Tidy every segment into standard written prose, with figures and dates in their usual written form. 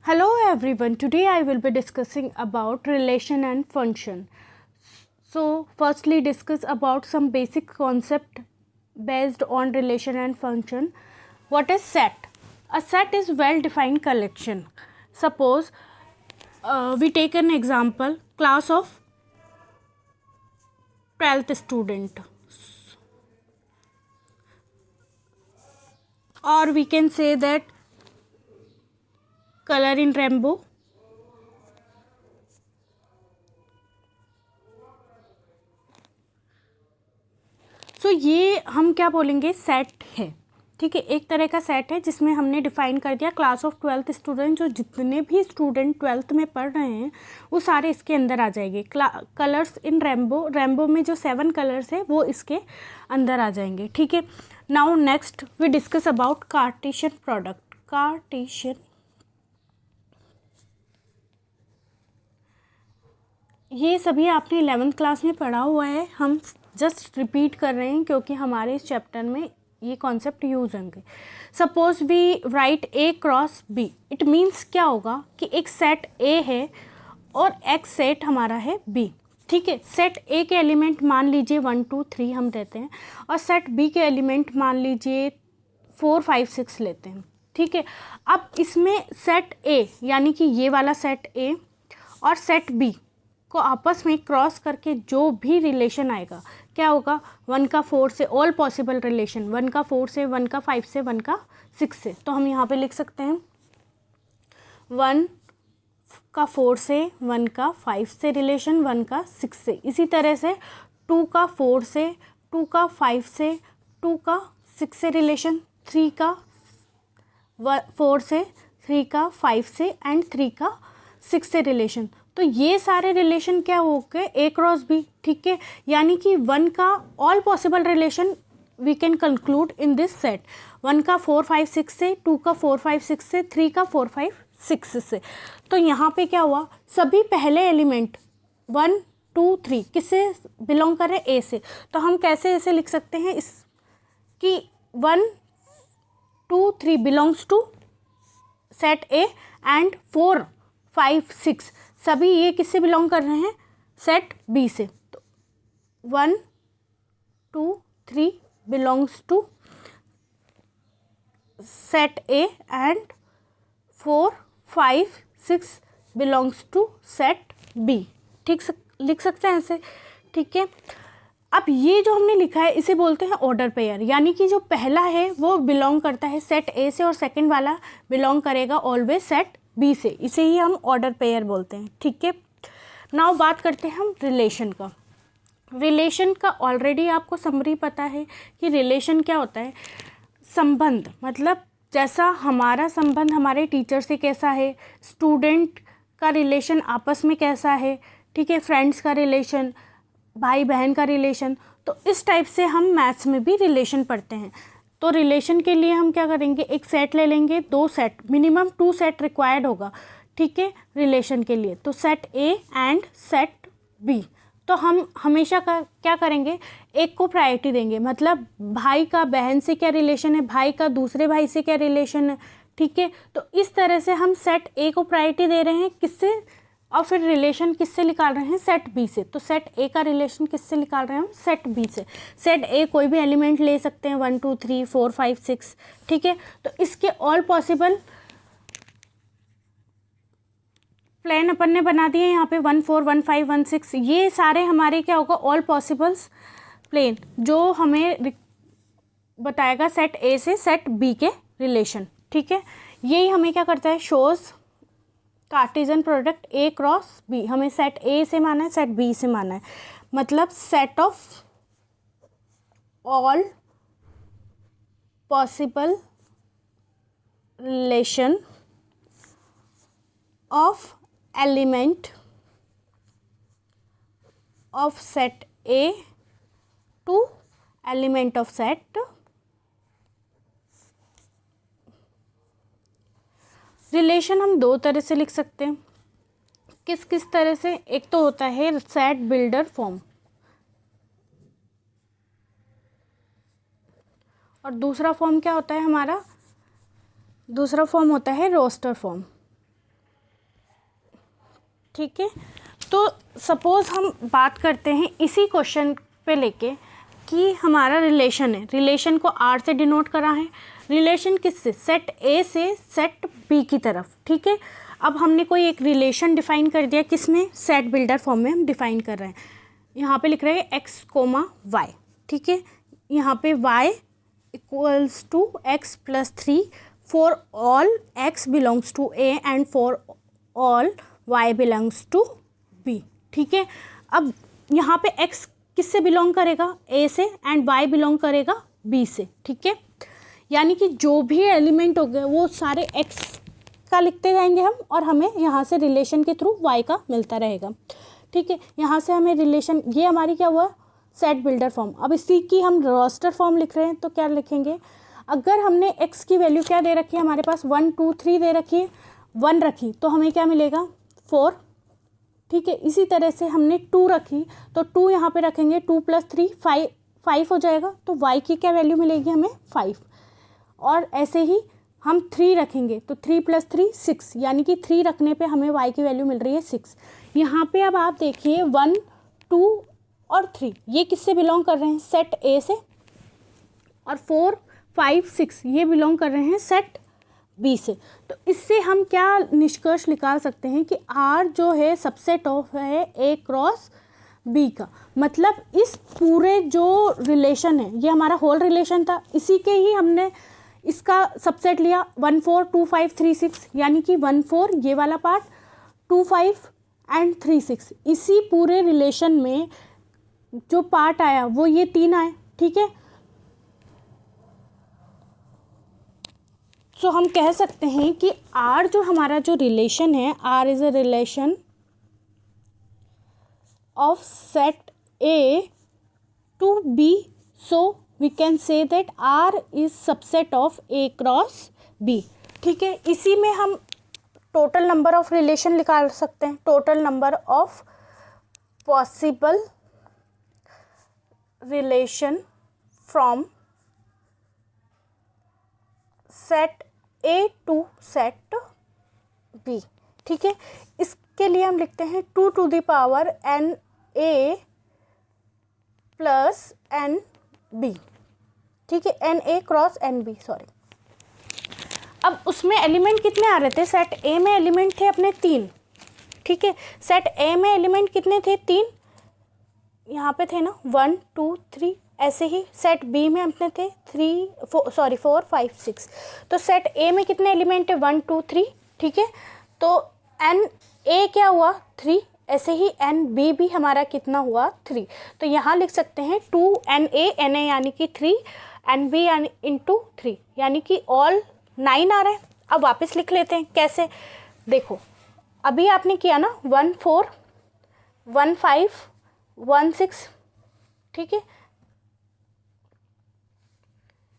Hello everyone, today I will be discussing about relation and function. So firstly discuss about some basic concept based on relation and function. What is set? A set is well defined collection. Suppose we take an example, class of 12th student, or we can say that color in rainbow. सो ये हम क्या बोलेंगे, set है। ठीक है, एक तरह का सेट है जिसमें हमने डिफाइन कर दिया क्लास ऑफ 12th स्टूडेंट, जो जितने भी स्टूडेंट 12th में पढ़ रहे हैं वो सारे इसके अंदर आ जाएंगे। कलर्स इन रेम्बो, रेम्बो में जो 7 कलर्स है वो इसके अंदर आ जाएंगे। ठीक है, now next we discuss about Cartesian product. Cartesian, ये सभी आपने 11th क्लास में पढ़ा हुआ है, हम जस्ट रिपीट कर रहे हैं क्योंकि हमारे इस चैप्टर में ये कॉन्सेप्ट यूज होंगे। Suppose we write A cross B, it means क्या होगा कि एक सेट ए है और एक सेट हमारा है बी। ठीक है, सेट ए के एलिमेंट मान लीजिए 1 2 3 हम देते हैं और सेट बी के एलिमेंट मान लीजिए 4 5 6 लेते हैं। ठीक है, अब इसमें सेट ए यानी कि ये वाला सेट ए और सेट बी को आपस में क्रॉस करके जो भी रिलेशन आएगा क्या होगा, 1 का 4 से, ऑल पॉसिबल रिलेशन, 1 का 4 से, 1 का 5 से, 1 का 6 से। तो हम यहाँ पे लिख सकते हैं 1 का 4 से, 1 का 5 से रिलेशन, 1 का 6 से। इसी तरह से 2 का 4 से, 2 का 5 से, 2 का 6 से रिलेशन, 3 का 4 से, 3 का 5 से एंड 3 का 6 से रिलेशन। तो ये सारे रिलेशन क्या हो गए, ए क्रॉस बी। ठीक है, यानी कि 1 का all possible relation we can conclude in this set. 1 का 4 5 6 से, 2 का 4 5 6 से, 3 का 4 5 6 से। तो यहाँ पे क्या हुआ, सभी पहले एलिमेंट 1 2 3 किससे बिलोंग कर रहे हैं, ए से। तो हम कैसे ऐसे लिख सकते हैं इस कि 1 2 3 belongs to set A and 4 5 6 सभी ये किससे बिलोंग कर रहे हैं, सेट बी से। तो 1 2 3 belongs to set A and 4 5 6 belongs to set B. ठीक, लिख सकते हैं ऐसे। ठीक है, अब ये जो हमने लिखा है इसे बोलते हैं ऑर्डर पेयर, यानी कि जो पहला है वो बिलोंग करता है सेट ए से और सेकंड वाला बिलोंग करेगा ऑलवेज सेट बी से। इसे ही हम ऑर्डर पेयर बोलते हैं। ठीक है, नाउ बात करते हैं हम रिलेशन का। रिलेशन का ऑलरेडी आपको समरी पता है कि रिलेशन क्या होता है, संबंध। मतलब जैसा हमारा संबंध हमारे टीचर से कैसा है, स्टूडेंट का रिलेशन आपस में कैसा है, ठीक है, फ्रेंड्स का रिलेशन, भाई बहन का रिलेशन। तो इस टाइप से हम मैथ्स में भी रिलेशन पढ़ते हैं। तो रिलेशन के लिए हम क्या करेंगे, एक सेट ले लेंगे, 2 सेट, मिनिमम 2 सेट रिक्वायर्ड होगा। ठीक है, रिलेशन के लिए तो set A and set B. तो हम हमेशा का क्या करेंगे, एक को प्रायोरिटी देंगे। मतलब भाई का बहन से क्या रिलेशन है, भाई का दूसरे भाई से क्या रिलेशन है। ठीक है, तो इस तरह से हम सेट ए को प्रायोरिटी दे रहे हैं, किससे, और फिर रिलेशन किससे निकाल रहे हैं, सेट बी से। तो सेट ए का रिलेशन किससे निकाल रहे हैं हम, सेट बी से। सेट ए कोई भी एलिमेंट ले सकते हैं, 1 2 3 4 5 6। ठीक है, तो इसके ऑल पॉसिबल प्लेन अपन ने बना दिए यहाँ पे 1 4 1 5 1 6। ये सारे हमारे क्या होगा, ऑल पॉसिबल्स प्लेन, जो हमें बताएगा सेट ए से सेट बी के रिलेशन। ठीक है, यही हमें क्या करता है, shows Cartesian product A cross B. हमें सेट ए से माना है, सेट बी से माना है, मतलब set of all possible relation of element of set A to element of set. Relation हम 2 तरह से लिख सकते हैं। किस किस तरह से, एक तो होता है सेट बिल्डर फॉर्म और दूसरा फॉर्म क्या होता है हमारा, दूसरा फॉर्म होता है रोस्टर फॉर्म। ठीक है। तो सपोज़ हम बात करते हैं इसी क्वेश्चन पे लेके कि हमारा रिलेशन है, रिलेशन को आर से डिनोट करा है, रिलेशन किससे, सेट ए से सेट बी की तरफ, ठीक है। अब हमने कोई एक रिलेशन डिफाइन कर दिया, किसमें, सेट बिल्डर फॉर्म में हम डिफाइन कर रहे हैं। यहाँ पे लिख रहे हैं एक्स कोमा वाई, ठीक है। यहाँ पे y equals to x plus 3 for all x belongs to a and for all y belongs to b, ठीक है। अब यहाँ पे x किससे बिलोंग करेगा, a से, एंड y बिलोंग करेगा b से, ठीक है। यानी कि जो भी एलिमेंट हो गए वो सारे x का लिखते जाएंगे हम, और हमें यहाँ से रिलेशन के थ्रू y का मिलता रहेगा, ठीक है। यहाँ से हमें रिलेशन, ये हमारी क्या हुआ, सेट बिल्डर फॉर्म। अब इसी की हम रोस्टर फॉर्म लिख रहे हैं तो क्या लिखेंगे, अगर हमने x की वैल्यू क्या दे रखी है, हमारे पास 1 2 3 दे रखी है, 1 रखी तो हमें क्या मिलेगा 4, ठीक है। इसी तरह से हमने 2 रखी तो 2 यहाँ पे रखेंगे, 2 + 3 5 हो जाएगा, तो y की क्या वैल्यू मिलेगी हमें 5। और ऐसे ही हम 3 रखेंगे तो 3 + 3 6, यानी कि 3 रखने पे हमें y की वैल्यू मिल रही है 6। यहाँ पे अब आप देखिए 1 2 और 3 ये किससे बिलोंग कर रहे हैं, सेट ए से, और 4 5 6 ये बिलोंग कर रहे हैं सेट बी से। तो इससे हम क्या निष्कर्ष निकाल सकते हैं कि आर जो है सबसेट ऑफ है ए क्रॉस बी का। मतलब इस पूरे जो रिलेशन है, ये हमारा होल रिलेशन था, इसी के ही हमने इसका सबसेट लिया 1 4 2 5 3 6, यानी कि 1 4 ये वाला पार्ट, 2 5 एंड 3 6, इसी पूरे रिलेशन में जो पार्ट आया वो ये 3 आए, ठीक है। तो हम कह सकते हैं कि R जो हमारा जो रिलेशन है, R is a relation of set A to B, so we can say that R is subset of A cross B, ठीक है। इसी में हम टोटल नंबर ऑफ रिलेशन निकाल सकते हैं, total number of possible relation from set A to set B, ठीक है। इसके लिए हम लिखते हैं 2 to the power NA plus NB, ठीक है, NA क्रॉस NB, सॉरी। अब उसमें एलिमेंट कितने आ रहे थे, सेट A में एलिमेंट थे अपने 3, ठीक है। सेट A में एलिमेंट कितने थे, 3, यहाँ पे थे ना 1 2 3, ऐसे ही सेट बी में अपने थे 4 5 6। तो सेट ए में कितने एलिमेंट है, 1 2 3, ठीक है। तो एन ए क्या हुआ 3, ऐसे ही एन बी भी हमारा कितना हुआ 3। तो यहाँ लिख सकते हैं 2 एन ए यानी कि 3, एन बी यानी इंटू 3, यानी कि ऑल 9 आ रहे हैं। अब वापस लिख लेते हैं, कैसे, देखो अभी आपने किया ना 1 4 1 5 1 6, ठीक है।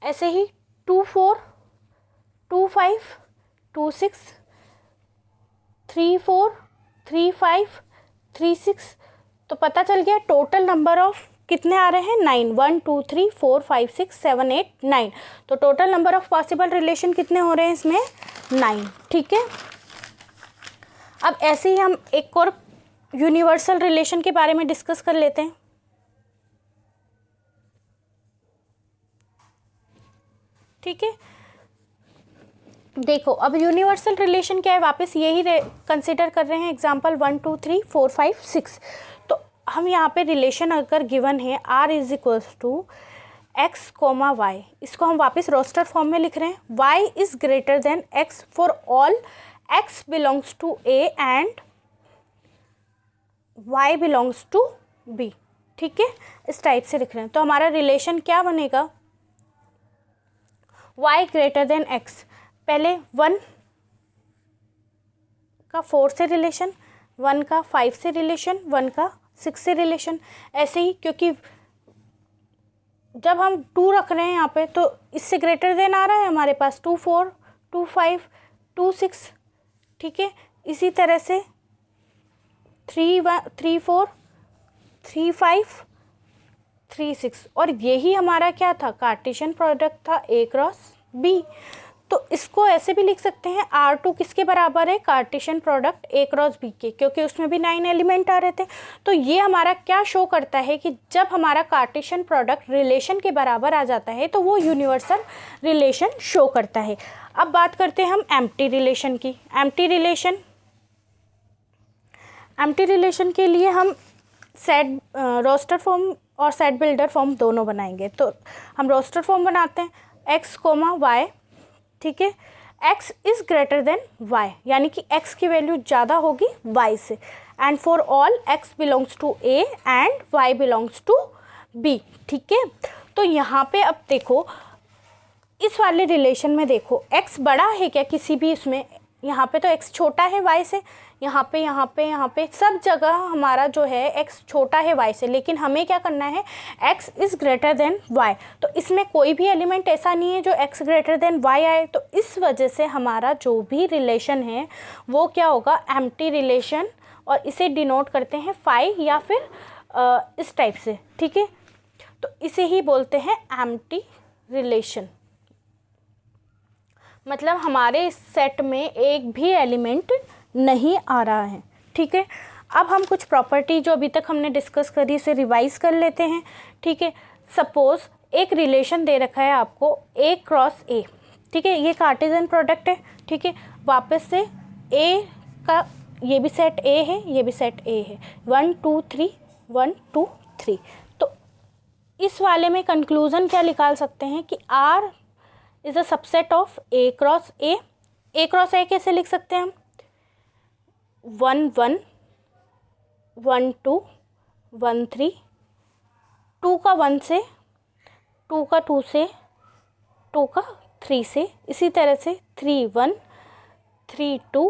ऐसे ही 2 4 2 5 2 6 3 4 3 5 3 6। तो पता चल गया टोटल नंबर ऑफ कितने आ रहे हैं 9, 1 2 3 4 5 6 7 8 9। तो total number of possible relation कितने हो रहे हैं इसमें 9, ठीक है। अब ऐसे ही हम एक और यूनिवर्सल रिलेशन के बारे में डिस्कस कर लेते हैं, ठीक है। देखो अब यूनिवर्सल रिलेशन क्या है, वापस यही कंसिडर कर रहे हैं, एग्जांपल 1 2 3 4 5 6। तो हम यहाँ पे रिलेशन अगर गिवन है R is equals to x comma y, इसको हम वापस रोस्टर फॉर्म में लिख रहे हैं, y is greater than x for all x belongs to A and y belongs to B, ठीक है। इस टाइप से लिख रहे हैं। तो हमारा रिलेशन क्या बनेगा, y ग्रेटर देन x, पहले 1 का 4 से रिलेशन, 1 का 5 से रिलेशन, 1 का 6 से रिलेशन, ऐसे ही, क्योंकि जब हम 2 रख रहे हैं यहाँ पे तो इससे ग्रेटर देन आ रहा है हमारे पास 2 4 2 5 2 6, ठीक है। इसी तरह से 3 4 3 5 3 6, और यही हमारा क्या था, कार्टेशियन प्रोडक्ट था A क्रॉस B। तो इसको ऐसे भी लिख सकते हैं R2 किसके बराबर है, Cartesian product A cross B के, क्योंकि उसमें भी 9 एलिमेंट आ रहे थे। तो ये हमारा क्या शो करता है कि जब हमारा कार्टेशियन प्रोडक्ट रिलेशन के बराबर आ जाता है तो वो यूनिवर्सल रिलेशन शो करता है। अब बात करते हैं हम एम्प्टी रिलेशन की। एम्प्टी रिलेशन के लिए हम सेट रोस्टर फॉर्म और सेट बिल्डर फॉर्म दोनों बनाएंगे। तो हम रोस्टर फॉर्म बनाते हैं x, y, ठीक है, x is greater than y, यानी कि x की वैल्यू ज़्यादा होगी y से, and for all x belongs to A and y belongs to B, ठीक है। तो यहाँ पे अब देखो इस वाले रिलेशन में देखो x बड़ा है क्या किसी भी इसमें, यहाँ पे तो x छोटा है y से, यहाँ पे सब जगह हमारा जो है x छोटा है y से, लेकिन हमें क्या करना है, x is greater than y। तो इसमें कोई भी एलिमेंट ऐसा नहीं है जो x ग्रेटर देन y आए, तो इस वजह से हमारा जो भी रिलेशन है वो क्या होगा, एम्प्टी रिलेशन, और इसे डिनोट करते हैं फाई या फिर इस टाइप से, ठीक है। तो इसे ही बोलते हैं एम्प्टी रिलेशन, मतलब हमारे सेट में एक भी एलिमेंट नहीं आ रहा है, ठीक है। अब हम कुछ प्रॉपर्टी जो अभी तक हमने डिस्कस करी उसे रिवाइज कर लेते हैं, ठीक है। सपोज़ एक रिलेशन दे रखा है आपको A क्रॉस A, ठीक है, ये कार्टेशियन प्रोडक्ट है, ठीक है। वापस से A का ये भी सेट A है, ये भी सेट A है, 1 2 3 1 2 3। तो इस वाले में कंक्लूज़न क्या निकाल सकते हैं कि R is a subset of A cross A। A cross A कैसे लिख सकते हैं हम, 1 1 1 2 1 3, 2 का 1 से, 2 का 2 से, 2 का 3 से, इसी तरह से 3 1 3 2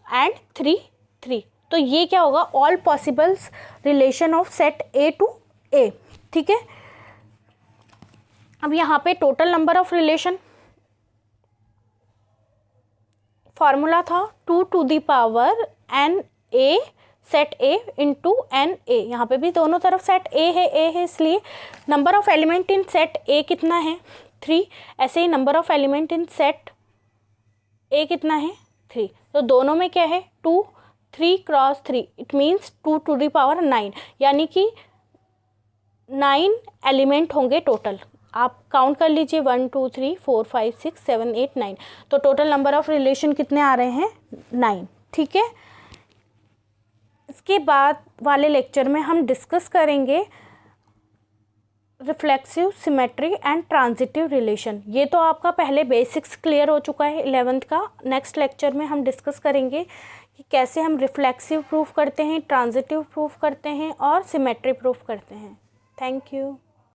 एंड 3 3। तो ये क्या होगा, all possibles relation of set A to A, ठीक है। अब यहाँ पे total number of relation formula था 2 to the power n A set A into n A, यहाँ पे भी दोनों तरफ सेट A है इसलिए number of element in set A कितना है, 3। ऐसे ही number of element in set A कितना है, 3। तो दोनों में क्या है, 2 3 cross 3, it means 2 to the power 9, यानी कि 9 एलिमेंट होंगे टोटल। आप काउंट कर लीजिए 1 2 3 4 5 6 7 8 9। तो टोटल नंबर ऑफ रिलेशन कितने आ रहे हैं, 9, ठीक है। इसके बाद वाले लेक्चर में हम डिस्कस करेंगे reflexive, symmetry and transitive relation. ये तो आपका पहले बेसिक्स क्लियर हो चुका है 11th का। नेक्स्ट लेक्चर में हम डिस्कस करेंगे कि कैसे हम रिफ्लेक्सिव प्रूफ करते हैं, ट्रांजिटिव प्रूफ करते हैं और सिमेट्री प्रूफ करते हैं। Thank you.